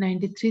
93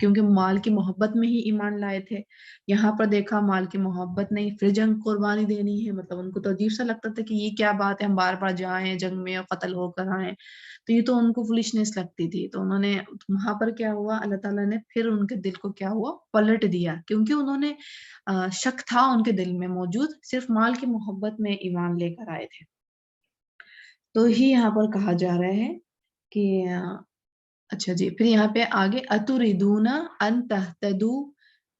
کیونکہ مال کی محبت میں ہی ایمان لائے تھے. یہاں پر دیکھا مال کی محبت نہیں، پھر جنگ قربانی دینی ہے. مطلب ان کو تو عجیب سا لگتا تھا کہ یہ کیا بات ہے، ہم بار بار جائیں جنگ میں اور قتل ہو کر آئیں. تو یہ تو ان کو فولشنس لگتی تھی. تو انہوں نے وہاں پر کیا ہوا، اللہ تعالیٰ نے پھر ان کے دل کو کیا ہوا، پلٹ دیا. کیونکہ انہوں نے شک تھا ان کے دل میں موجود، صرف مال کی محبت میں ایمان لے کر آئے تھے. تو ہی یہاں پر کہا جا رہا ہے کہ اچھا جی، پھر یہاں پہ آگے اتریدون ان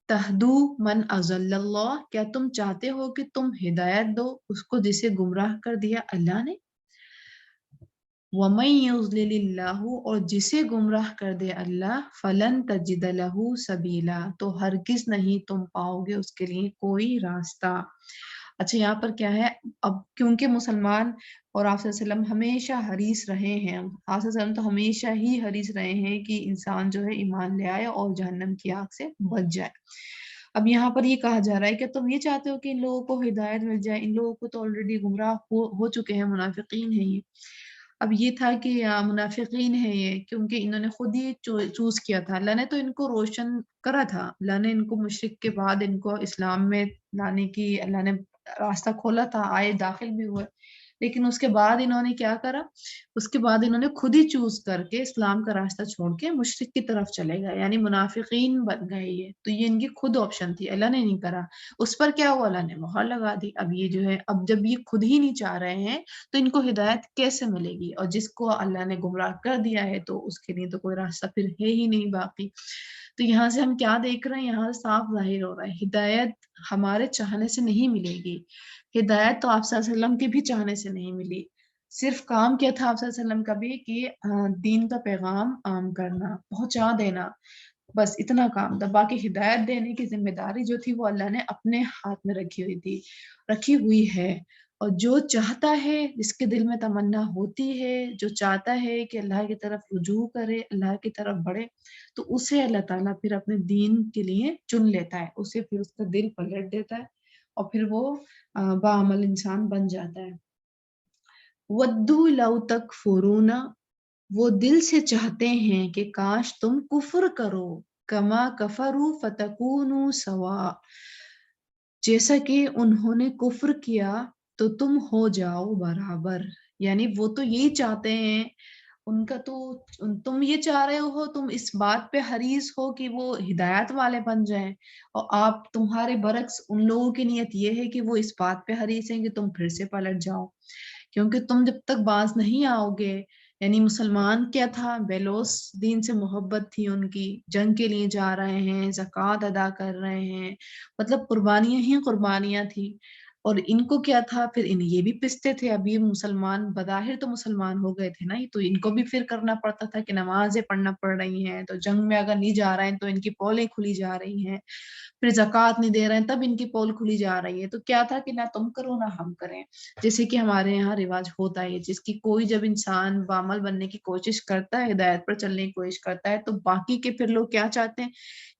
تہدو من اضل اللہ، کیا تم چاہتے ہو کہ تم ہدایت دو اس کو جسے گمراہ کر دیا اللہ نے. وَمَن يُضْلِلِ اللَّهُ، اور جسے گمراہ کر دے اللہ، فَلَن تَجِدَ لَهُ سَبِيلًا، تو ہرگز نہیں تم پاؤ گے اس کے لیے کوئی راستہ. اچھا یہاں پر کیا ہے، اب کیونکہ مسلمان اور آپ صلی اللہ علیہ وسلم ہمیشہ حریص رہے ہیں، آپ صلی اللہ علیہ وسلم تو ہمیشہ ہی حریص رہے ہیں کہ انسان جو ہے ایمان لے آئے اور جہنم کی آگ سے بچ جائے. اب یہاں پر یہ کہا جا رہا ہے کہ تم یہ چاہتے ہو کہ ان لوگوں کو ہدایت مل جائے، ان لوگوں کو تو آلریڈی گمراہ ہو چکے ہیں، منافقین ہیں یہ. اب یہ تھا کہ منافقین ہیں یہ، کیونکہ انہوں نے خود ہی چوز کیا تھا. اللہ نے تو ان کو روشن کرا تھا، اللہ نے ان کو مشرک کے بعد ان کو اسلام میں لانے کی اللہ نے راستہ کھولا تھا، آئے داخل بھی ہوئے. لیکن اس کے بعد انہوں نے کیا کرا، اس کے بعد انہوں نے خود ہی چوز کر کے اسلام کا راستہ چھوڑ کے مشرک کی طرف چلے گئے، یعنی منافقین بن گئے یہ. تو یہ ان کی خود آپشن تھی، اللہ نے نہیں کرا. اس پر کیا ہوا، اللہ نے مہر لگا دی. اب یہ جو ہے، اب جب یہ خود ہی نہیں چاہ رہے ہیں تو ان کو ہدایت کیسے ملے گی، اور جس کو اللہ نے گمراہ کر دیا ہے تو اس کے لیے تو کوئی راستہ پھر ہے ہی نہیں باقی. تو یہاں سے ہم کیا دیکھ رہے ہیں، یہاں صاف ظاہر ہو رہا ہے ہدایت ہمارے چاہنے سے نہیں ملے گی. ہدایت تو آپ صلی اللہ علیہ وسلم کے بھی چاہنے سے نہیں ملی. صرف کام کیا تھا آپ صلی اللہ علیہ وسلم کا بھی کہ دین کا پیغام عام کرنا، پہنچا دینا، بس اتنا کام تھا. باقی ہدایت دینے کی ذمہ داری جو تھی وہ اللہ نے اپنے ہاتھ میں رکھی ہوئی تھی، رکھی ہوئی ہے. اور جو چاہتا ہے، جس کے دل میں تمنا ہوتی ہے، جو چاہتا ہے کہ اللہ کی طرف رجوع کرے، اللہ کی طرف بڑھے، تو اسے اللہ تعالیٰ پھر اپنے دین کے لیے چن لیتا ہے، اسے پھر اس کا دل پلٹ دیتا ہے اور پھر وہ باعمل انسان بن جاتا ہے. وَدُّوا لَوْ تَكْفُرُونَ، وہ دل سے چاہتے ہیں کہ کاش تم کفر کرو، کما کفروا فتکونوا سواء، جیسا کہ انہوں نے کفر کیا تو تم ہو جاؤ برابر. یعنی وہ تو یہی چاہتے ہیں، ان کا تو تم یہ چاہ رہے ہو، تم اس بات پہ حریص ہو کہ وہ ہدایت والے بن جائیں، اور آپ تمہارے برعکس ان لوگوں کی نیت یہ ہے کہ وہ اس بات پہ حریص ہیں کہ تم پھر سے پلٹ جاؤ. کیونکہ تم جب تک باز نہیں آؤ گے، یعنی مسلمان کیا تھا، بیلوس دین سے محبت تھی ان کی، جنگ کے لیے جا رہے ہیں، زکوٰۃ ادا کر رہے ہیں، مطلب قربانیاں ہی قربانیاں تھی. اور ان کو کیا تھا، پھر یہ بھی پستے تھے. اب یہ مسلمان بظاہر تو مسلمان ہو گئے تھے نا، تو ان کو بھی پھر کرنا پڑتا تھا کہ نمازیں پڑھنا پڑ رہی ہیں، تو جنگ میں اگر نہیں جا رہے ہیں تو ان کی پولیں کھلی جا رہی ہیں، پھر زکوٰۃ نہیں دے رہے ہیں تب ان کی پول کھلی جا رہی ہے. تو کیا تھا کہ نہ تم کرو نہ ہم کریں، جیسے کہ ہمارے یہاں رواج ہوتا ہے، جس کی کوئی جب انسان بعمل بننے کی کوشش کرتا ہے، ہدایت پر چلنے کی کوشش کرتا ہے، تو باقی کے پھر لوگ کیا چاہتے ہیں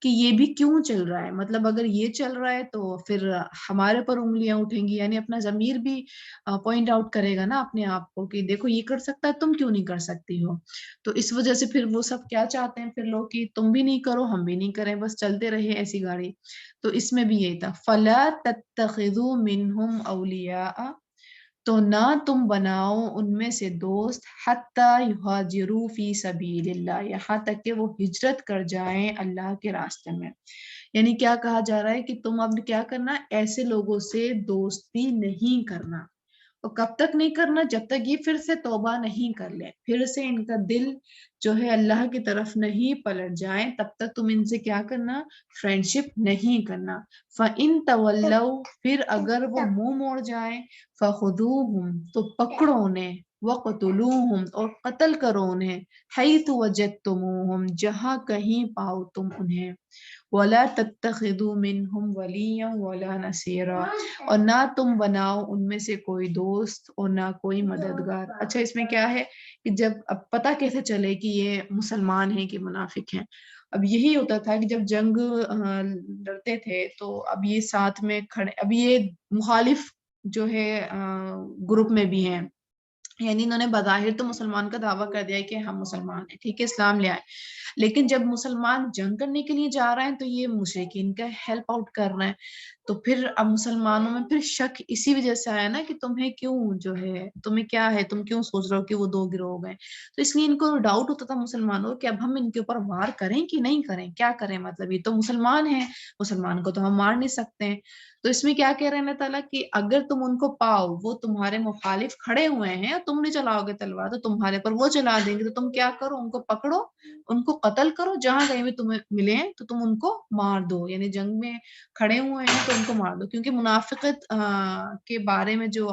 کہ یہ بھی کیوں چل رہا ہے، مطلب اگر یہ چل رہا ہے تو پھر ہمارے پر انگلیاں اٹھیں گی، یعنی اپنا ضمیر بھی پوائنٹ آؤٹ کرے گا نا اپنے آپ کو کہ دیکھو یہ کر سکتا ہے، تم کیوں نہیں کر سکتی ہو. تو اس وجہ سے پھر وہ سب کیا چاہتے ہیں پھر لوگ کہ تم بھی نہیں کرو ہم بھی نہیں کریں، بس چلتے رہے ایسی گاڑی. تو اس میں بھی یہی تھا، فَلَا تَتَّخِذُوا مِنْهُمْ أَوْلِيَاءَ، تو نہ تم بناؤ ان میں سے دوست، حتیٰ یہاجروا فی سبیل اللہ، یہاں تک کہ وہ ہجرت کر جائیں اللہ کے راستے میں. یعنی کیا کہا جا رہا ہے کہ تم اب کیا کرنا، ایسے لوگوں سے دوستی نہیں کرنا. اور کب تک نہیں کرنا، جب تک یہ پھر سے توبہ نہیں کر لیں، پھر سے ان کا دل جو ہے اللہ کی طرف نہیں پلٹ جائیں، تب تک تم ان سے کیا کرنا، فرینڈشپ نہیں کرنا. فَإِن تَوَلَّوْا، پھر اگر وہ منہ موڑ جائیں، فَخُذُوهُمْ، تو پکڑو انہیں، وَقْتُلُوهُمْ، اور قتل کرو انہیں، حَيْثُ وَجَدتُّمُوهُمْ، جہاں کہیں پاؤ تم انہیں. وَلَا تَتَّخِذُوا مِنْهُمْ وَلِيًّا وَلَا نَصِيرًا، اور نہ تم بناؤ ان میں سے کوئی دوست اور نہ کوئی مددگار. اچھا اس میں کیا ہے کہ جب اب پتہ کیسے چلے کہ یہ مسلمان ہیں کہ منافق ہیں. اب یہی ہوتا تھا کہ جب جنگ لڑتے تھے تو اب یہ ساتھ میں کھڑے، اب یہ مخالف جو ہے گروپ میں بھی ہیں، یعنی انہوں نے بظاہر تو مسلمان کا دعویٰ کر دیا کہ ہم مسلمان ہیں، ٹھیک ہے، اسلام لے آئے، لیکن جب مسلمان جنگ کرنے کے لیے جا رہے ہیں تو یہ مشرکین کا ہیلپ آؤٹ کر رہے ہیں. تو پھر اب مسلمانوں میں پھر شک اسی وجہ سے آیا نا کہ تمہیں کیوں جو ہے، تمہیں کیا ہے، تم کیوں سوچ رہے ہو کہ وہ دو گروہ ہو گئے. تو اس لیے ان کو ڈاؤٹ ہوتا تھا مسلمانوں کو کہ اب ہم ان کے اوپر وار کریں کہ نہیں کریں، کیا کریں، مطلب یہ تو مسلمان ہیں، مسلمان کو تو ہم مار نہیں سکتے ہیں. تو اس میں کیا کہہ رہے ہیں اللہ تعالیٰ کہ اگر تم ان کو پاؤ، وہ تمہارے مخالف کھڑے ہوئے ہیں اور تم نہیں چلاؤ گے تلوار تو تمہارے پر وہ چلا دیں گے، تو تم کیا کرو، ان کو پکڑو، ان کو قتل کرو، جہاں کہیں بھی تمہیں ملے تو تم ان کو مار دو. یعنی جنگ میں کھڑے ہوئے ہیں تو ان کو مار دو، کیونکہ منافقت کے بارے میں جو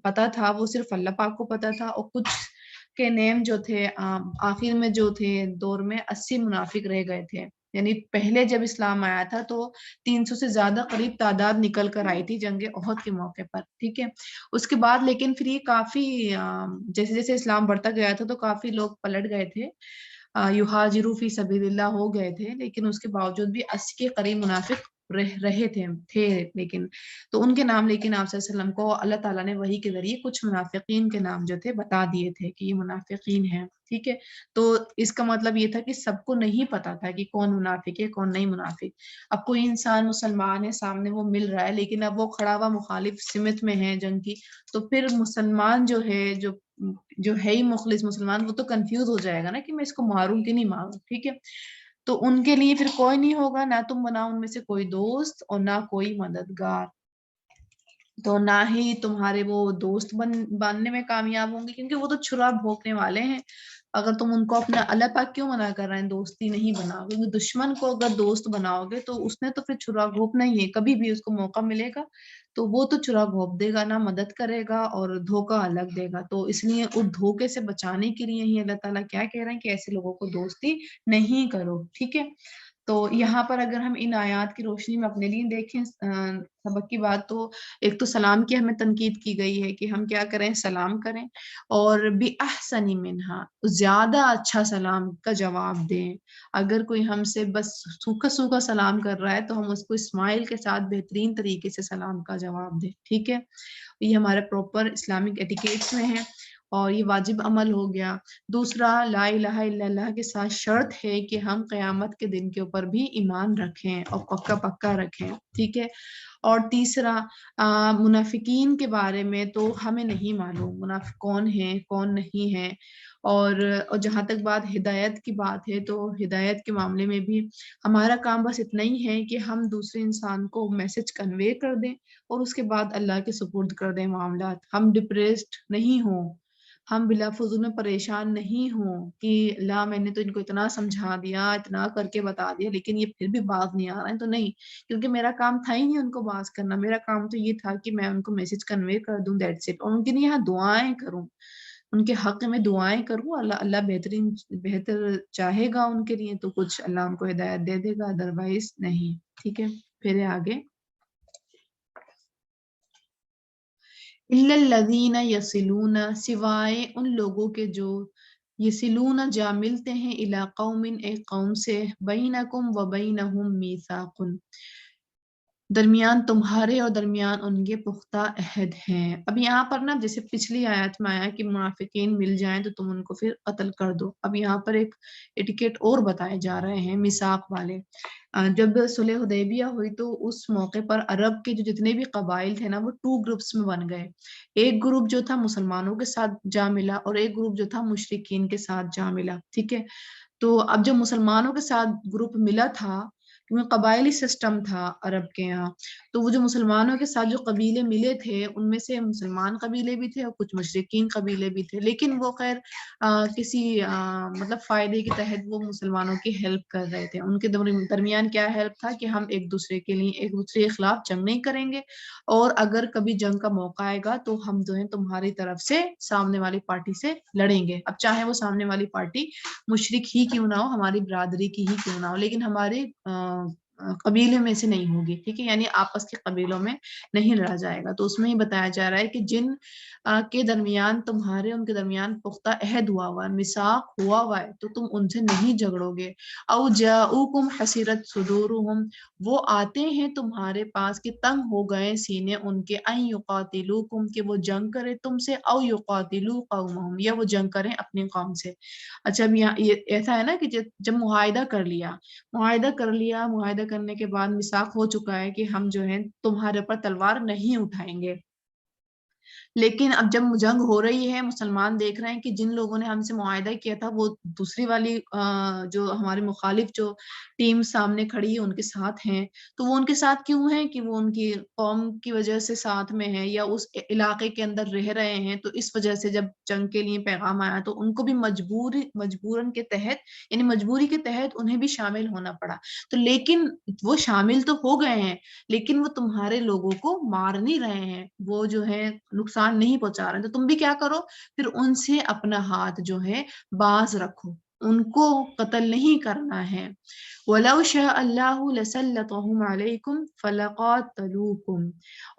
پتا تھا وہ صرف اللہ پاک کو پتا تھا، اور کچھ کے نیم جو تھے آخر میں جو تھے دور میں 80 منافق رہ گئے تھے. یعنی پہلے جب اسلام آیا تھا تو 300 سے زیادہ قریب تعداد نکل کر آئی تھی جنگ احد کے موقع پر، ٹھیک ہے. اس کے بعد لیکن پھر یہ کافی جیسے جیسے اسلام بڑھتا گیا تھا تو کافی لوگ پلٹ گئے تھے، یہاجروا فی سبیل اللہ ہو گئے تھے، لیکن اس کے باوجود بھی 80 کے قریب منافق رہے تھے لیکن تو ان کے نام لیکن آپ صلی اللہ علیہ وسلم کو اللہ تعالیٰ نے وحی کے ذریعے کچھ منافقین کے نام جو تھے بتا دیے تھے کہ یہ منافقین ہیں، ٹھیک ہے. تو اس کا مطلب یہ تھا کہ سب کو نہیں پتا تھا کہ کون منافق ہے کون نہیں منافق. اب کوئی انسان مسلمان ہے سامنے وہ مل رہا ہے، لیکن اب وہ کھڑا ہوا مخالف سمت میں ہے جنگ کی، تو پھر مسلمان جو ہے جو ہے ہی مخلص مسلمان، وہ تو کنفیوز ہو جائے گا نا کہ میں اس کو ماروں کہ نہیں ماروں، ٹھیک ہے. تو ان کے لیے پھر کوئی نہیں ہوگا، نہ تم بناؤ ان میں سے کوئی دوست اور نہ کوئی مددگار. تو نہ ہی تمہارے وہ دوست بننے میں کامیاب ہوں گے، کیونکہ وہ تو چھرا بھونکنے والے ہیں. اگر تم ان کو اپنا اللہ پاک کیوں منع کر رہے ہیں دوستی نہیں بناؤ، کیونکہ دشمن کو اگر دوست بناؤ گے تو اس نے تو پھر چھرا گھونپنا ہی ہے، کبھی بھی اس کو موقع ملے گا تو وہ تو چھرا گھونپ دے گا، نہ مدد کرے گا اور دھوکہ الگ دے گا. تو اس لیے اس دھوکے سے بچانے کے لیے ہی اللہ تعالیٰ کیا کہہ رہے ہیں کہ ایسے لوگوں کو دوستی نہیں کرو، ٹھیک ہے. تو یہاں پر اگر ہم ان آیات کی روشنی میں اپنے لیے دیکھیں سبق کی بات، تو ایک تو سلام کی ہمیں تنقید کی گئی ہے کہ ہم کیا کریں، سلام کریں، اور بھی احسن منہا، زیادہ اچھا سلام کا جواب دیں. اگر کوئی ہم سے بس سوکھا سوکھا سلام کر رہا ہے تو ہم اس کو اسمائل کے ساتھ بہترین طریقے سے سلام کا جواب دیں، ٹھیک ہے. یہ ہمارے پراپر اسلامک ایٹیکیٹس میں ہے اور یہ واجب عمل ہو گیا. دوسرا، لا الہ الا اللہ کے ساتھ شرط ہے کہ ہم قیامت کے دن کے اوپر بھی ایمان رکھیں اور پکا پکا رکھیں، ٹھیک ہے. اور تیسرا، منافقین کے بارے میں تو ہمیں نہیں معلوم منافق کون ہیں کون نہیں ہے. اور جہاں تک بات ہدایت کی بات ہے تو ہدایت کے معاملے میں بھی ہمارا کام بس اتنا ہی ہے کہ ہم دوسرے انسان کو میسج کنوے کر دیں اور اس کے بعد اللہ کے سپرد کر دیں معاملات. ہم ڈپریسڈ نہیں ہوں، ہم بلا فضول میں پریشان نہیں ہوں کہ لا میں نے تو ان کو اتنا سمجھا دیا، اتنا کر کے بتا دیا، لیکن یہ پھر بھی باز نہیں آ رہا ہے. تو نہیں، کیونکہ میرا کام تھا ہی نہیں ان کو باز کرنا، میرا کام تو یہ تھا کہ میں ان کو میسج کنوے کر دوں، دیٹس اٹ. اور ان کے لیے یہاں دعائیں کروں، ان کے حق میں دعائیں کروں. اللہ بہتر چاہے گا ان کے لیے تو کچھ اللہ ان کو ہدایت دے دے گا، ادروائز نہیں، ٹھیک ہے. پھر آگے، الا الذین یصلون، سوائے ان لوگوں کے جو یصلون جا ملتے ہیں، الی قوم، ایک قوم سے، بینکم و بینہم میثاق، درمیان تمہارے اور درمیان ان کے پختہ عہد ہیں. اب یہاں پر نا جیسے پچھلی آیت میں آیا کہ منافقین مل جائیں تو تم ان کو پھر قتل کر دو، اب یہاں پر ایک ایٹیکیٹ اور بتائے جا رہے ہیں میثاق والے. جب صلح حدیبیہ ہوئی تو اس موقع پر عرب کے جو جتنے بھی قبائل تھے نا وہ 2 گروپس میں بن گئے. ایک گروپ جو تھا مسلمانوں کے ساتھ جا ملا اور ایک گروپ جو تھا مشرکین کے ساتھ جا ملا، ٹھیک ہے. تو اب جو مسلمانوں کے ساتھ گروپ ملا تھا، کیونکہ قبائلی سسٹم تھا عرب کے یہاں، تو وہ جو مسلمانوں کے ساتھ جو قبیلے ملے تھے ان میں سے مسلمان قبیلے بھی تھے اور کچھ مشرکین قبیلے بھی تھے، لیکن وہ خیر کسی مطلب فائدے کے تحت وہ مسلمانوں کی ہیلپ کر رہے تھے. ان کے درمیان کیا ہیلپ تھا کہ ہم ایک دوسرے کے لیے ایک دوسرے کے خلاف جنگ نہیں کریں گے، اور اگر کبھی جنگ کا موقع آئے گا تو ہم جو ہے تمہاری طرف سے سامنے والی پارٹی سے لڑیں گے. اب چاہے وہ سامنے والی پارٹی مشرک ہی کیوں نہ ہو، ہماری برادری کی ہی کیوں نہ ہو، لیکن ہمارے قبیلے میں سے نہیں ہوگی، ٹھیک ہے، یعنی آپس کے قبیلوں میں نہیں لڑا جائے گا۔ تو اس میں ہی بتایا جا رہا ہے کہ جن کے درمیان تمہارے ان کے درمیان پختہ عہد ہوا ہے، میثاق ہوا ہے، تو تم ان سے نہیں جھگڑو گے۔ او جاؤکم حسرت صدورہم، وہ آتے ہیں تمہارے پاس کہ تنگ ہو گئے سینے ان کے، ان یقاتلوکم، کہ وہ جنگ کرے تم سے، او یقاتلو قومہم، یا وہ جنگ کریں اپنی قوم سے۔ اچھا اب یہاں یہ ایسا ہے نا کہ جب معاہدہ کر لیا، معاہدہ کرنے کے بعد میثاق ہو چکا ہے کہ ہم جو ہے تمہارے اوپر تلوار نہیں اٹھائیں گے، لیکن اب جب جنگ ہو رہی ہے، مسلمان دیکھ رہے ہیں کہ جن لوگوں نے ہم سے معاہدہ کیا تھا وہ دوسری والی جو ہمارے مخالف جو ٹیم سامنے کھڑی ہے ان کے ساتھ ہیں، تو وہ ان کے ساتھ کیوں ہیں کہ وہ ان کی قوم کی وجہ سے ساتھ میں ہے یا اس علاقے کے اندر رہ رہے ہیں، تو اس وجہ سے جب جنگ کے لیے پیغام آیا تو ان کو بھی مجبوراً کے تحت، یعنی مجبوری کے تحت انہیں بھی شامل ہونا پڑا۔ تو لیکن وہ شامل تو ہو گئے ہیں، لیکن وہ تمہارے لوگوں کو مار نہیں رہے ہیں، وہ جو ہے نقصان نہیں پہنچا رہے ہیں، تو تم بھی کیا کرو، پھر ان سے اپنا ہاتھ جو ہے باز رکھو، ان کو قتل نہیں کرنا ہے۔ وَلَوْ شَاءَ اللَّهُ لَسَلَّطَهُمْ عَلَيْكُمْ فَلَقَاتَلُوكُمْ،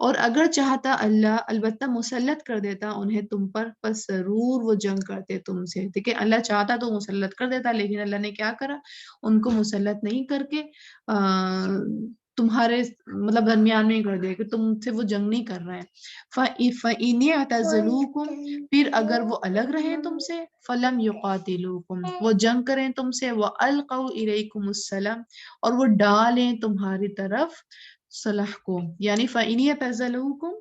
اور اگر چاہتا اللہ البتہ مسلط کر دیتا انہیں تم پر، پس ضرور وہ جنگ کرتے تم سے۔ دیکھیں اللہ چاہتا تو مسلط کر دیتا، لیکن اللہ نے کیا کرا، ان کو مسلط نہیں کر کے تمہارے مطلب درمیان میں ہی کر دیا کہ تم سے وہ جنگ نہیں کر رہے ہیں۔ فَإِنِ اعْتَزَلُوكُمْ، پھر اگر وہ الگ رہیں تم سے، فَلَمْ يُقَاتِلُوكُمْ، وہ جنگ کریں تم سے، وَأَلْقَوْا إِلَيْكُمُ السَّلَامَ، اور وہ ڈالیں تمہاری طرف صلح کو، یعنی فَإِنِ اعْتَزَلُوكُمْ،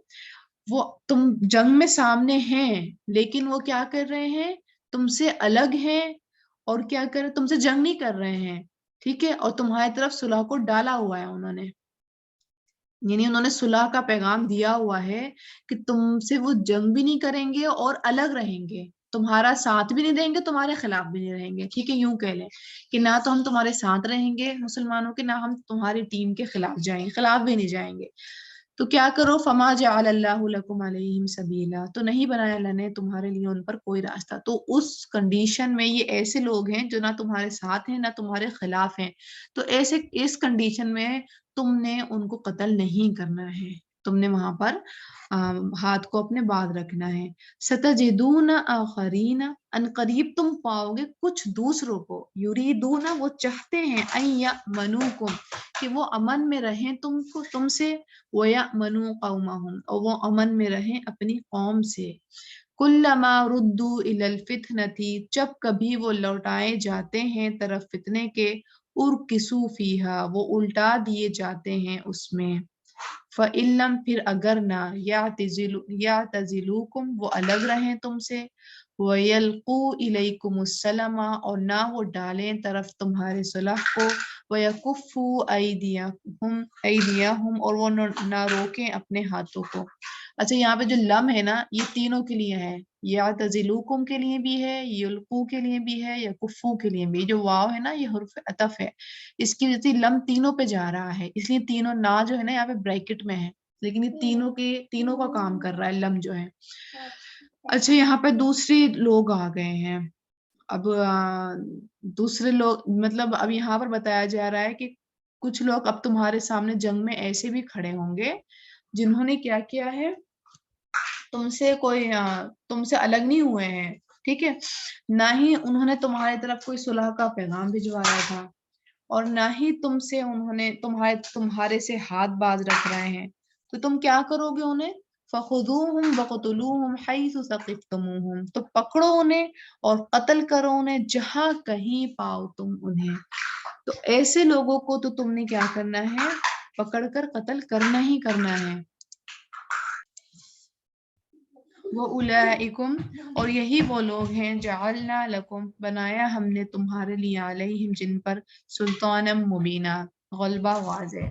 وہ تم جنگ میں سامنے ہیں لیکن وہ کیا کر رہے ہیں، تم سے الگ ہیں، اور کیا کر رہے، تم سے جنگ نہیں کر رہے ہیں، ٹھیک ہے، اور تمہاری طرف صلح کو ڈالا ہوا ہے انہوں نے، یعنی انہوں نے صلح کا پیغام دیا ہوا ہے کہ تم سے وہ جنگ بھی نہیں کریں گے اور الگ رہیں گے، تمہارا ساتھ بھی نہیں دیں گے، تمہارے خلاف بھی نہیں رہیں گے، ٹھیک ہے، یوں کہہ لیں کہ نہ تو ہم تمہارے ساتھ رہیں گے مسلمانوں کے، نہ ہم تمہاری ٹیم کے خلاف جائیں گے، خلاف بھی نہیں جائیں گے۔ تو کیا کرو، فما جعل اللہ لکم علیہم سبیلا، تو نہیں بنایا اللہ نے تمہارے لیے ان پر کوئی راستہ۔ تو اس کنڈیشن میں یہ ایسے لوگ ہیں جو نہ تمہارے ساتھ ہیں نہ تمہارے خلاف ہیں، تو ایسے اس کنڈیشن میں تم نے ان کو قتل نہیں کرنا ہے، تم نے وہاں پر ہاتھ کو اپنے باز رکھنا ہے۔ ستجدون آخرین، ان قریب تم پاؤ گے کچھ دوسروں کو، یریدون، وہ چاہتے ہیں، ان یأمنوکم، کہ وہ امن میں رہیں تم سے، وَيَأْمَنُوا قَوْمَهُمْ، اور وہ امن میں رہیں اپنی قوم سے۔ کلما ردوا الی الفتنۃ، جب کبھی وہ لوٹائے جاتے ہیں طرف فتنے کے، ارکسوا فیہا، وہ الٹا دیے جاتے ہیں اس میں، فَإِلَّمْ، پھر اگر نہ، یعتزلوکم، وہ الگ رہیں تم سے، وَيَلْقُوا إِلَيْكُمُ السَّلَامَ، اور نہ وہ ڈالیں طرف تمہارے صلح کو، وَيَكُفُّوا أَيْدِيَهُمْ، اور وہ نہ روکیں اپنے ہاتھوں کو۔ اچھا یہاں پہ جو لم ہے نا، یہ تینوں کے لیے ہے، یعتزلوکم کے لیے بھی ہے، یلقو کے لیے بھی ہے، یکفو کے لیے بھی، جو واو ہے نا یہ حرف عطف ہے، اس کی وجہ سے لم تینوں پہ جا رہا ہے، اس لیے تینوں نا جو ہے نا یہاں پہ بریکٹ میں ہے، لیکن یہ تینوں کا کام کر رہا ہے لم جو ہے۔ اچھا یہاں پہ دوسری لوگ آ گئے ہیں، اب دوسرے لوگ مطلب اب یہاں پر بتایا جا رہا ہے کہ کچھ لوگ اب تمہارے سامنے جنگ میں ایسے بھی کھڑے ہوں گے جنہوں نے کیا کیا ہے، تم سے الگ نہیں ہوئے ہیں، ٹھیک ہے، نہ ہی انہوں نے تمہاری طرف کوئی صلح کا پیغام بھجوایا تھا، اور نہ ہی انہوں نے تمہارے سے ہاتھ باز رکھ رہے ہیں، تو تم کیا کرو گے انہیں، فَخُذُوهُمْ وَقْتُلُوهُمْ حَيْثُ ثَقِفْتُمُوهُمْ، تو پکڑو انہیں اور قتل کرو انہیں جہاں کہیں پاؤ تم انہیں۔ تو ایسے لوگوں کو تو تم نے کیا کرنا ہے، پکڑ کر قتل کرنا ہی کرنا ہے۔ وَأُولَئِكُمْ، اور یہی وہ لوگ ہیں، جَعَلْنَا لَكُمْ، بنایا ہم نے تمہارے لیے، علیہم جن پر، سلطانا مبینہ، غلبہ واضح۔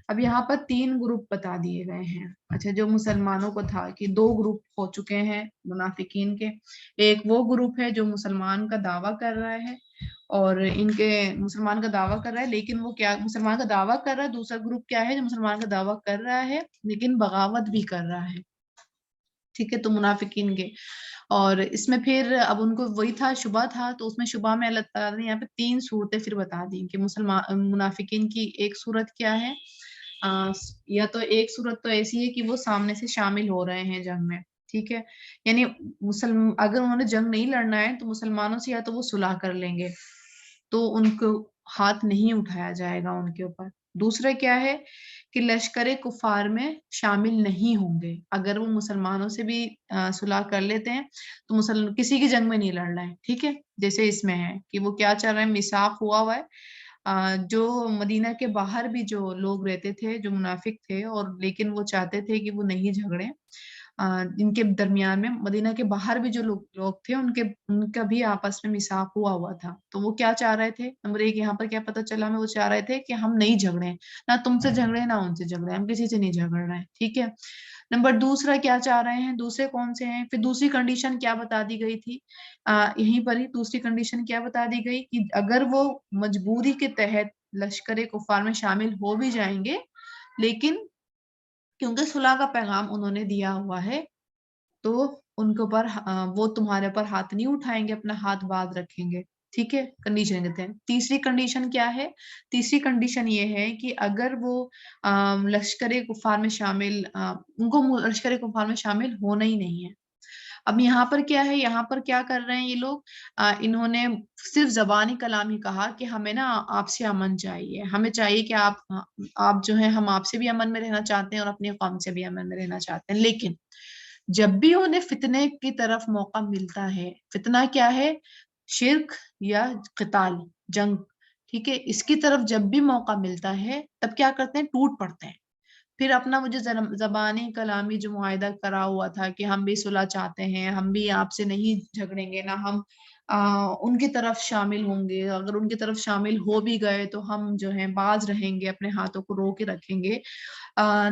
اب یہاں پر 3 گروپ بتا دیے گئے ہیں۔ اچھا جو مسلمانوں کو تھا کہ 2 گروپ ہو چکے ہیں منافقین کے، ایک وہ گروپ ہے جو مسلمان کا دعویٰ کر رہا ہے، اور ان کے مسلمان کا دعویٰ کر رہا ہے لیکن وہ کیا مسلمان کا دعویٰ کر رہا ہے، دوسرا گروپ کیا ہے جو مسلمان کا دعویٰ کر رہا ہے لیکن بغاوت بھی کر رہا ہے۔ ٹھیک ہے، تو منافقین کے. اور اس میں پھر اب ان کو وہی تھا، شبہ تھا، تو اس میں شبہ میں اللہ تعالیٰ نے یہاں پہ 3 صورتیں پھر بتا دی کہ منافقین کی ایک صورت کیا ہے. یا تو ایک صورت تو ایسی ہے کہ وہ سامنے سے شامل ہو رہے ہیں جنگ میں، ٹھیک ہے، یعنی اگر انہوں نے جنگ نہیں لڑنا ہے تو مسلمانوں سے یا تو وہ صلح کر لیں گے، تو ان کو ہاتھ نہیں اٹھایا جائے گا ان کے اوپر. دوسرا کیا ہے کہ لشکر کفار میں شامل نہیں ہوں گے. اگر وہ مسلمانوں سے بھی صلح کر لیتے ہیں تو کسی کی جنگ میں نہیں لڑنا ہے، ٹھیک ہے. جیسے اس میں ہے کہ وہ کیا چل رہے ہیں، میثاق ہوا ہے. جو مدینہ کے باہر بھی جو لوگ رہتے تھے، جو منافق تھے، اور لیکن وہ چاہتے تھے کہ وہ نہیں جھگڑے، ان کے درمیان میں مدینہ کے باہر بھی جو لوگ تھے ان کا بھی آپس میں میثاق ہوا تھا. تو وہ کیا چاہ رہے تھے، نمبر ایک یہاں پر کیا پتہ چلا ہمیں، وہ چاہ رہے تھے کہ ہم نہیں جھگڑے، نہ تم سے جھگڑے نہ ان سے جھگڑے، ہم کسی سے نہیں جھگڑ رہے ہیں، ٹھیک ہے. نمبر دوسرا کیا چاہ رہے ہیں، دوسرے کون سے ہیں، پھر دوسری کنڈیشن کیا بتا دی گئی تھی، یہیں پر ہی دوسری کنڈیشن کیا بتا دی گئی کہ اگر وہ مجبوری کے تحت لشکر کفار میں شامل ہو بھی جائیں گے، لیکن کیونکہ صلح کا پیغام انہوں نے دیا ہوا ہے تو ان کے اوپر وہ تمہارے اوپر ہاتھ نہیں اٹھائیں گے، اپنا ہاتھ باندھ رکھیں گے، ٹھیک ہے. کنڈیشن کہتے ہیں. تیسری کنڈیشن کیا ہے، تیسری کنڈیشن یہ ہے کہ اگر وہ لشکر کفار میں شامل ان کو لشکر کفار میں شامل ہونا ہی نہیں ہے. اب یہاں پر کیا ہے، یہاں پر کیا کر رہے ہیں یہ لوگ، انہوں نے صرف زبانی کلام ہی کہا کہ ہمیں نا آپ سے امن چاہیے، ہمیں چاہیے کہ آپ جو ہیں، ہم آپ سے بھی امن میں رہنا چاہتے ہیں اور اپنی قوم سے بھی امن میں رہنا چاہتے ہیں. لیکن جب بھی انہیں فتنے کی طرف موقع ملتا ہے، فتنہ کیا ہے، شرک یا قتال، جنگ، ٹھیک ہے، اس کی طرف جب بھی موقع ملتا ہے تب کیا کرتے ہیں، ٹوٹ پڑتے ہیں. پھر اپنا وہ جو زبانی کلامی جو معاہدہ کرا ہوا تھا کہ ہم بھی صلح چاہتے ہیں، ہم بھی آپ سے نہیں جھگڑیں گے، نہ ہم ان کی طرف شامل ہوں گے، اگر ان کی طرف شامل ہو بھی گئے تو ہم جو ہیں باز رہیں گے، اپنے ہاتھوں کو رو کے رکھیں گے،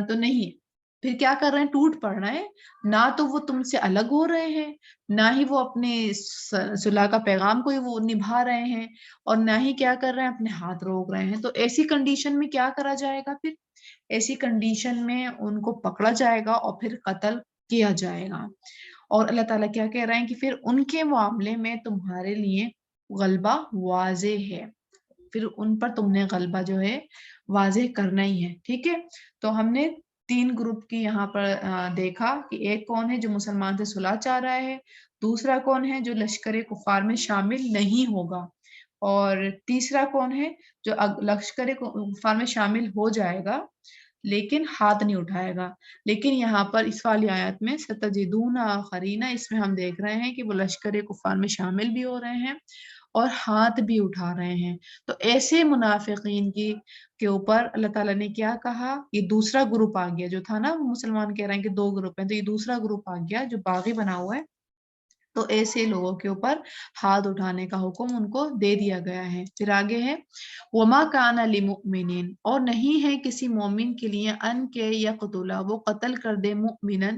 تو نہیں. پھر کیا کر رہے ہیں، ٹوٹ پڑ رہے ہیں. نہ تو وہ تم سے الگ ہو رہے ہیں، نہ ہی وہ اپنے صلح کا پیغام کو وہ نبھا رہے ہیں، اور نہ ہی کیا کر رہے ہیں، اپنے ہاتھ روک رہے ہیں. تو ایسی کنڈیشن میں کیا کرا جائے گا، پھر ایسی کنڈیشن میں ان کو پکڑا جائے گا اور پھر قتل کیا جائے گا. اور اللہ تعالیٰ کیا کہہ رہے ہیں کہ پھر ان کے معاملے میں تمہارے لیے غلبہ واضح ہے، پھر ان پر تم نے غلبہ جو ہے واضح کرنا ہی ہے، ٹھیک ہے. تو ہم نے 3 گروپ کی یہاں پر دیکھا کہ ایک کون ہے جو مسلمان سے صلح چاہ رہا ہے، دوسرا کون ہے جو لشکر کفار میں شامل نہیں ہوگا، اور تیسرا کون ہے جو لشکر کفار میں شامل ہو جائے گا لیکن ہاتھ نہیں اٹھائے گا. لیکن یہاں پر اس والی آیت میں ستجدون آخرین، اس میں ہم دیکھ رہے ہیں کہ وہ لشکر کفار میں شامل بھی ہو رہے ہیں اور ہاتھ بھی اٹھا رہے ہیں. تو ایسے منافقین کے اوپر اللہ تعالیٰ نے کیا کہا، یہ دوسرا گروپ آ گیا، جو تھا نا وہ مسلمان کہہ رہے ہیں کہ 2 گروپ ہیں، تو یہ دوسرا گروپ آ گیا جو باغی بنا ہوا ہے. تو ایسے لوگوں کے اوپر ہاتھ اٹھانے کا حکم ان کو دے دیا گیا ہے. پھر آگے ہے وما کان لمؤمن، اور نہیں ہے کسی مومن کے لیے ان کے یقتل، وہ قتل کر دے، مؤمنا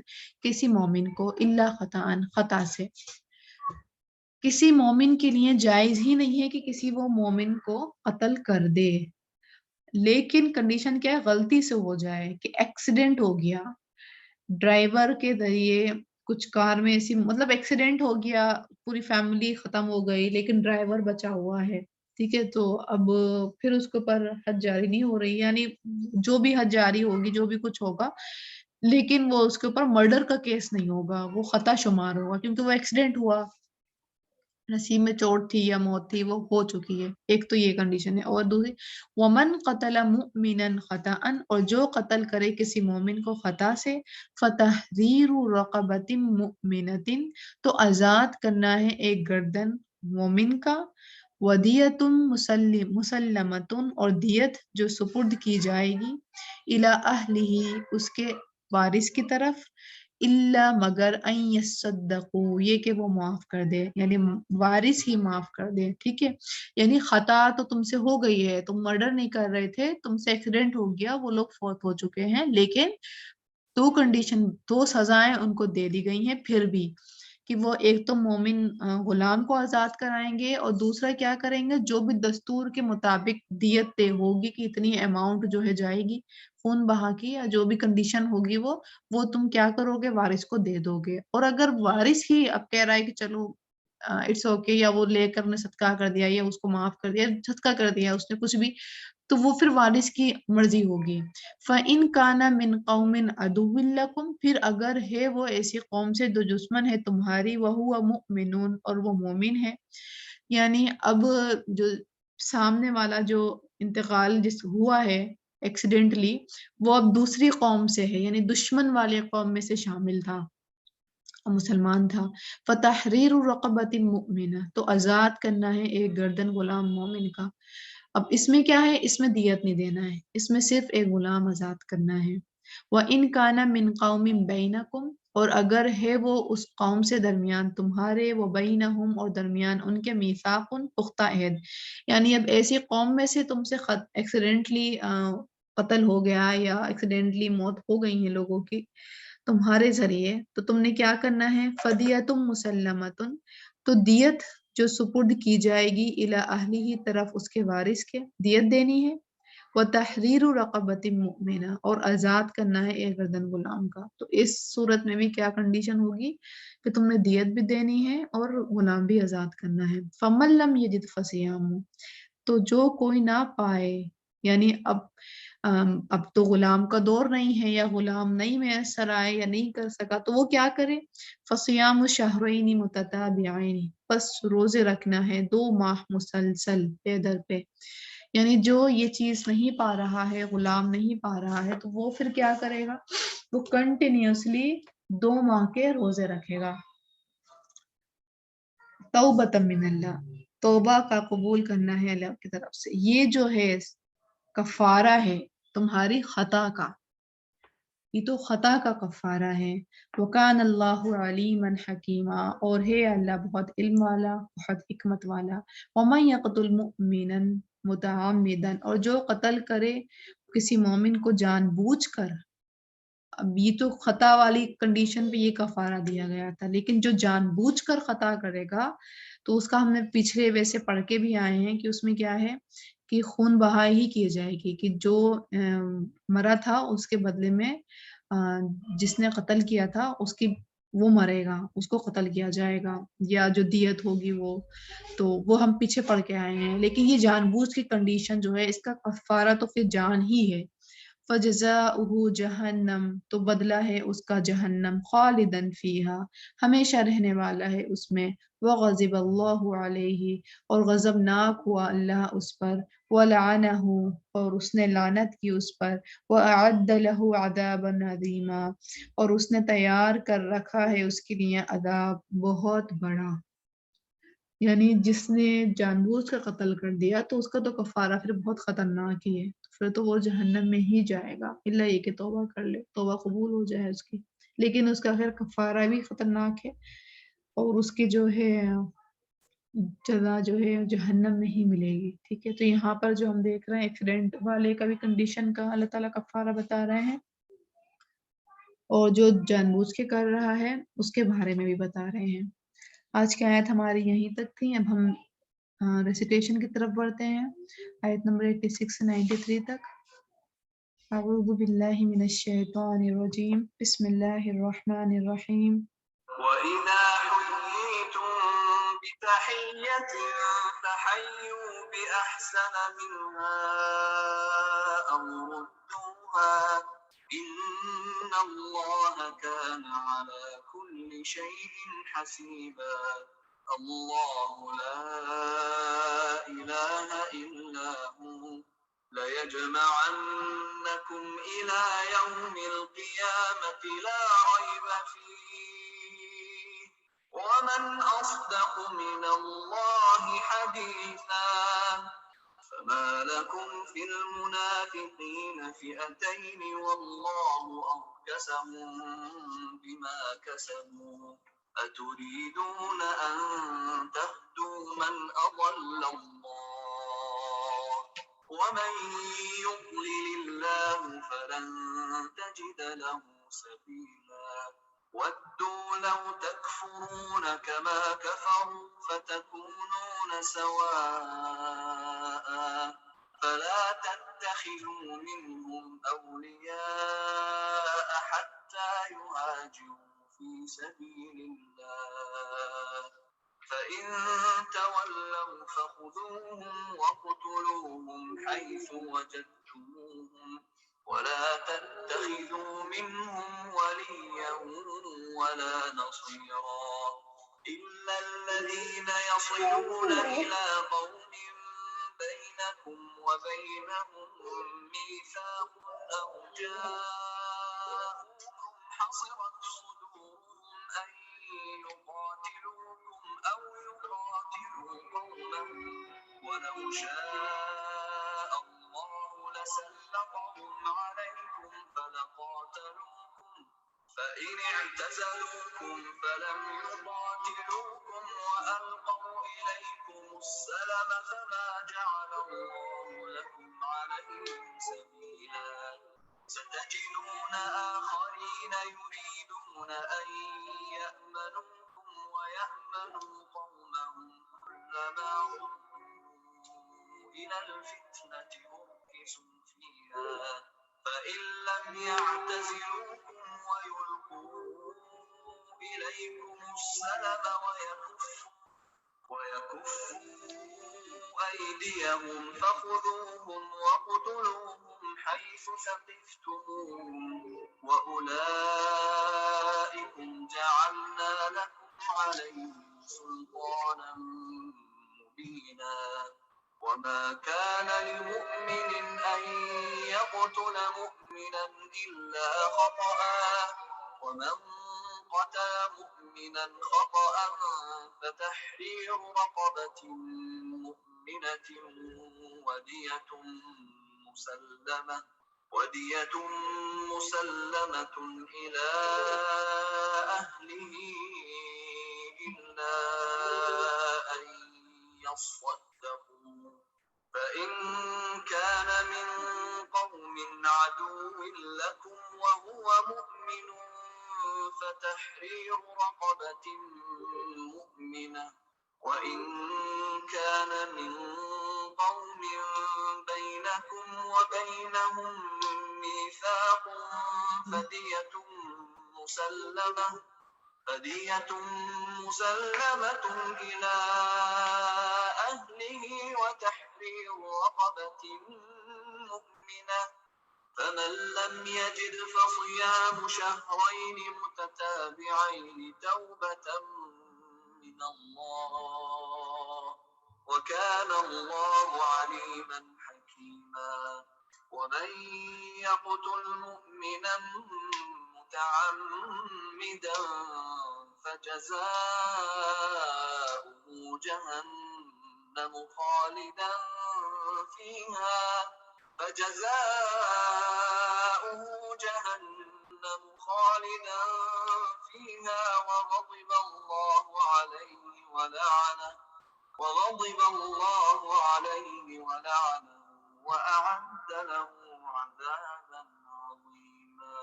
کسی مومن کو، الا خطا، خطا سے. کسی مومن کے لیے جائز ہی نہیں ہے کہ کسی وہ مومن کو قتل کر دے، لیکن کنڈیشن کیا ہے، غلطی سے ہو جائے، کہ ایکسیڈنٹ ہو گیا، ڈرائیور کے ذریعے کچھ کار میں ایسی مطلب ایکسیڈنٹ ہو گیا، پوری فیملی ختم ہو گئی لیکن ڈرائیور بچا ہوا ہے، ٹھیک ہے. تو اب پھر اس کے اوپر حد جاری نہیں ہو رہی، یعنی جو بھی حد جاری ہوگی، جو بھی کچھ ہوگا، لیکن وہ اس کے اوپر مرڈر کا کیس نہیں ہوگا، وہ خطا شمار ہوگا، کیونکہ وہ ایکسیڈنٹ ہوا، نصیب میں چوٹ تھی یا موت تھی، وہ ہو چکی ہے. ایک تو یہ کنڈیشن ہے. اور دوسری ومن قتل مؤمنا خطأ، اور جو قتل کرے کسی مومن کو خطا سے، فتحریر رقبۃ مؤمنۃ، تو آزاد کرنا ہے ایک گردن مومن کا، ودیۃ مسلمۃ، اور دیت جو سپرد کی جائے گی، الی اہلہ، اس کے وارث کی طرف، الا مگر ان یصدقوا، یہ کہ وہ معاف کر دے، یعنی وارث ہی معاف کر دے، ٹھیک ہے. یعنی خطا تو تم سے ہو گئی ہے، تم مرڈر نہیں کر رہے تھے، تم سے ایکسیڈنٹ ہو گیا، وہ لوگ فوت ہو چکے ہیں، لیکن 2 کنڈیشن، 2 سزائیں ان کو دے دی گئی ہیں. پھر بھی کہ وہ ایک تو مومن غلام کو آزاد کرائیں گے، اور دوسرا کیا کریں گے، جو بھی دستور کے مطابق دیت طے ہوگی کہ اتنی اماؤنٹ جو ہے جائے گی خون بہا کی، یا جو بھی کنڈیشن ہوگی وہ تم کیا کرو گے، وارث کو دے دو گے۔ اور اگر وارث ہی اب کہہ رہا ہے کہ چلو اٹس اوکے، یا وہ لے کر نے صدقہ کر دیا، یا اس کو معاف کر دیا، صدقہ کر دیا اس نے کچھ بھی، تو وہ پھر وارث کی مرضی ہوگی۔ فَإِن كَانَ مِن قَوْمٍ عَدُوٍّ لَكُمْ، پھر اگر ہے وہ ایسی قوم سے جو دشمن ہے تمہاری، وَهُوَ مُؤْمِنٌ، اور وہ مومن ہے، یعنی اب جو سامنے والا جو انتقال جس ہوا ہے ایکسیڈنٹلی، وہ اب دوسری قوم سے ہے، یعنی دشمن والے قوم میں سے شامل تھا، مسلمان تھا۔ فَتَحْرِيرُ رَقَبَةٍ مُؤْمِنَةٍ، تو آزاد کرنا ہے ایک گردن غلام مومن کا۔ اب اس میں کیا ہے، اس میں دیت نہیں دینا ہے، اس میں صرف ایک غلام آزاد کرنا ہے۔ وَإِن كَانَ مِن قَوْمٍ بَيْنَكُمْ، اور اگر ہے وہ اس قوم سے درمیان تمہارے، وَبَيْنَهُمْ، اور درمیان ان کے میثاق، پختہ عہد، یعنی اب ایسی قوم میں سے تم سے ایکسیڈنٹلی قتل ہو گیا، یا ایکسیڈنٹلی موت ہو گئی ہیں لوگوں کی تمہارے ذریعے، تو تم نے کیا کرنا ہے، فَدِيَةٌ مُسَلَّمَةٌ، تو دیت جو سپرد کی جائے گی الی اہلہ، طرف اس کے وارث کے، دیت دینی ہے۔ وَتَحْرِيرُ رَقَبَةٍ مُؤْمِنَةٍ، اور آزاد کرنا ہے ایک گردن غلام کا۔ تو اس صورت میں بھی کیا کنڈیشن ہوگی کہ تم نے دیت بھی دینی ہے اور غلام بھی آزاد کرنا ہے۔ فَمَن لَّمْ يَجِدْ فَصِيَامُ، تو جو کوئی نہ پائے، یعنی اب تو غلام کا دور نہیں ہے، یا غلام نہیں میسر آئے یا نہیں کر سکا، تو وہ کیا کرے، فَصِيَامُ شَهْرَيْنِ مُتَتَابِعَيْنِ، بس روزے رکھنا ہے 2 ماہ مسلسل پے در پہ، یعنی جو یہ چیز نہیں پا رہا ہے، غلام نہیں پا رہا ہے، تو وہ پھر کیا کرے گا، وہ کنٹینیوسلی 2 ماہ کے روزے رکھے گا۔ توبۃ من اللہ، توبہ کا قبول کرنا ہے اللہ کی طرف سے، یہ جو ہے کفارہ ہے تمہاری خطا کا، یہ تو خطا کا کفارہ ہے۔ وَكَانَ اللَّهُ عَلِيمًا حَكِيمًا، اور ہے اللہ بہت علم والا، بہت حکمت والا۔ وَمَن يَقْتُلْ مُؤْمِنًا مُتَعَمِّدًا، اور جو قتل کرے کسی مومن کو جان بوجھ کر، اب یہ تو خطا والی کنڈیشن پہ یہ کفارہ دیا گیا تھا، لیکن جو جان بوجھ کر خطا کرے گا تو اس کا ہم نے پچھلے ویسے پڑھ کے بھی آئے ہیں کہ اس میں کیا ہے کہ خون بہائی ہی کی جائے گی، کہ جو مرا تھا اس کے بدلے میں جس نے قتل کیا تھا اس کی وہ مرے گا، اس کو قتل کیا جائے گا، یا جو دیت ہوگی وہ، تو وہ ہم پیچھے پڑھ کے آئے ہیں۔ لیکن یہ جان بوجھ کی کنڈیشن جو ہے، اس کا کفارہ تو پھر جان ہی ہے۔ فَجَزَاؤُهُ جَهَنَّمُ، تو بدلہ ہے اس کا جہنم، خالدن فیہا، ہمیشہ رہنے والا ہے اس میں، وغضب اللہ علیہ، اور غضبناک ہوا اللہ اس پر، ولعنہ، اور اس نے لعنت کی اس پر، وأعد له عذابا عظیما، اور اس نے تیار کر رکھا ہے اس کے لیے عذاب بہت بڑا۔ یعنی جس نے جان بوجھ کر قتل کر دیا تو اس کا تو کفارہ پھر بہت خطرناک ہی ہے، پھر تو وہ جہنم میں ہی جائے گا، الا یہ کہ توبہ کر لے، توبہ قبول ہو جائے اس کی، لیکن اس کا خیر کفارہ بھی خطرناک ہے، اور اس کی جو ہے جزا جو ہے جہنم میں ہی ملے گی۔ ٹھیک ہے، تو یہاں پر جو ہم دیکھ رہے ہیں ایکسیڈنٹ والے کا بھی کنڈیشن کا اللہ تعالیٰ کفارہ بتا رہے ہیں، اور جو جان بوجھ کے کر رہا ہے اس کے بارے میں بھی بتا رہے ہیں۔ آج کی آیت ہماری یہیں تک تھی، اب ہم ریسیٹیشن کی طرف بڑھتے ہیں، آیت نمبر 86 سے 93 تک۔ اعوذ باللہ من الشیطان الرجیم، بسم اللہ الرحمن الرحیم۔ وَإِذَا حُيِّيتُم بِتَحِيَّةٍ فَحَيُّوا بِأَحْسَنَ مِنْهَا أَوْ رُدُّوهَا إِنَّ اللَّهَ كَانَ عَلَى كُلِّ شَيْءٍ حَسِيبًا۔ اللَّهُ لَا إِلَٰهَ إِلَّا هُوَ لَيَجْمَعَنَّكُمْ إِلَىٰ يَوْمِ الْقِيَامَةِ لَا رَيْبَ فِيهِ، وَمَنْ أَصْدَقُ مِنَ اللَّهِ حَدِيثًا۔ فَمَا لَكُمْ فِي الْمُنَافِقِينَ فِئَتَيْنِ وَاللَّهُ أَرْكَسَهُم بِمَا كَسَبُوا، أَتُرِيدُونَ أَن تَهْدُوا مَنْ أَضَلَّ اللَّهُ، وَمَن يُضْلِلِ اللَّهُ فَلَن تَجِدَ لَهُ سَبِيلًا۔ وَدُّوا لو تكفرون كما كفروا فتكونون سواء فلا تتخذوا منهم أولياء حتى يهاجروا في سبيل الله فإن تولوا فخذوهم واقتلوهم حيث وجدتموهم ولا تتخذوا منهم وليا ولا نصيرا إلا الذين يصلون إلى قوم بينكم وبينهم ميثاق أو جاءوكم حصرت صدورهم أن يقاتلوكم أو يقاتلوا قومهم ولو شاء الله لسلطهم عليكم فلقاتلوكم فإن اعتزلوكم فلم يقاتلوكم وألقوا إليكم السلم فما جعل الله لكم عليهم سبيلا ستجدون آخرين يريدون أن يأمنوكم ويأمنوا قومهم كلما ردوا إلى الفتنة أركسوا فيها فإن لم يعتزلوكم ويلقوا إليكم السلم ويكفوا أيديهم فخذوهم واقتلوهم حيث ثقفتموهم وأولئكم جعلنا لكم عليهم سلطانا مبينا وما كان لمؤمن أن يقتل مؤمنا إلا خطأ ومن قتل مؤمنا خطأ فتحرير رقبة مؤمنة ودية مسلمة إلى أهله إلا أن يصدقوا فإن كان من قوم عدو لكم وهو مؤمن فتحرير رقبة مؤمنة وإن كان من قوم بينكم وبينهم ميثاق فدية مسلمة إلى أهله وتحرير رقبة مؤمنة فمن لم يجد فصيام شهرين متتابعين توبة من الله وكان الله عليما حكيما ومن يقتل مؤمنا متعمدا فجزاؤه جهنم خالدا فيها وغضب الله عليه ولعنه وأعد له عذابا عظيما.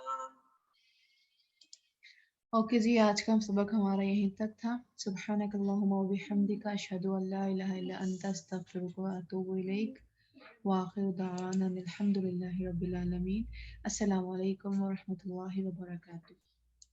اوکے جی، آج کا سبق ہمارا یہیں تک تھا. سبحانک اللہم و بحمدک اشہد ان لا الہ الا انت استغفرک و اتوب الیک وآخر دعوانا الحمد للہ رب العالمین. السلام علیکم ورحمۃ اللہ وبرکاتہ.